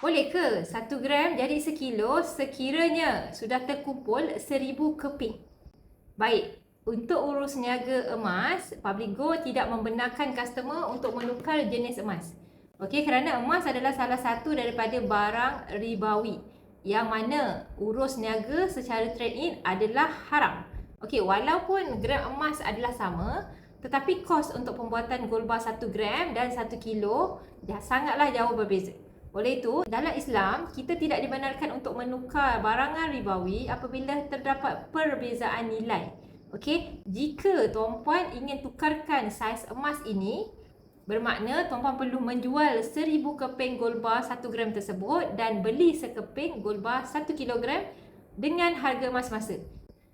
Boleh ke 1 gram jadi sekilo sekiranya sudah terkumpul 1000 keping? Baik, untuk urus niaga emas, Publigo tidak membenarkan customer untuk menukar jenis emas. Okey, kerana emas adalah salah satu daripada barang ribawi yang mana urus niaga secara trade-in adalah haram. Okey, walaupun gram emas adalah sama, tetapi kos untuk pembuatan gold bar 1 gram dan 1 kilo sangatlah jauh berbeza. Oleh itu, dalam Islam, kita tidak dibenarkan untuk menukar barangan ribawi apabila terdapat perbezaan nilai. Okey, jika tuan-puan ingin tukarkan saiz emas ini, bermakna tuan-puan perlu menjual 1000 keping gold bar 1 gram tersebut dan beli sekeping gold bar 1 kilogram dengan harga emas semasa.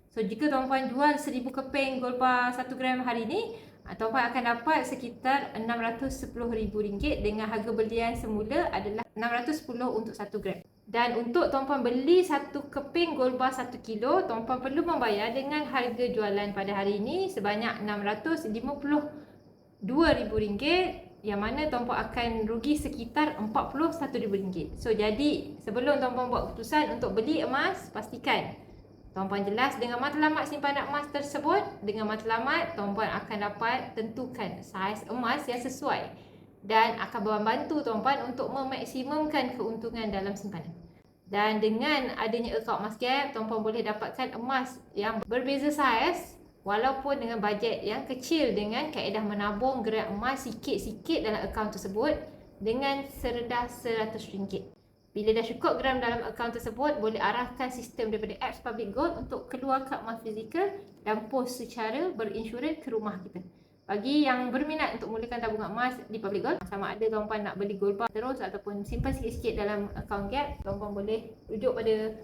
So, jika tuan-puan jual 1000 keping gold bar 1 gram hari ini, tuan-puan akan dapat sekitar RM610,000 dengan harga belian semula adalah RM610 untuk 1 gram. Dan untuk tuan-puan beli 1 keping gold bar 1 kilo, tuan-puan perlu membayar dengan harga jualan pada hari ini sebanyak RM652,000, yang mana tuan-puan akan rugi sekitar RM41,000. So, jadi sebelum tuan-puan buat keputusan untuk beli emas, pastikan tuan-puan jelas dengan matlamat simpanan emas tersebut. Dengan matlamat, tuan-puan akan dapat tentukan saiz emas yang sesuai dan akan membantu tuan-puan untuk memaksimumkan keuntungan dalam simpanan. Dan dengan adanya akaun Emasgap, tuan-puan boleh dapatkan emas yang berbeza saiz walaupun dengan bajet yang kecil dengan kaedah menabung gram emas sikit-sikit dalam akaun tersebut dengan serendah RM100. Bila dah cukup gram dalam akaun tersebut, boleh arahkan sistem daripada apps Publigo untuk keluarkan emas fizikal dan post secara berinsurans ke rumah kita. Bagi yang berminat untuk mulakan tabungan emas di Publigo, sama ada tuan-puan nak beli gold bar terus ataupun simpan sikit-sikit dalam akaun Gap, tuan-puan boleh rujuk pada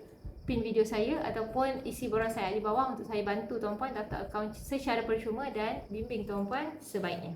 pin video saya ataupun isi borang saya di bawah untuk saya bantu tuan-puan daftar akaun secara percuma dan bimbing tuan-puan sebaiknya.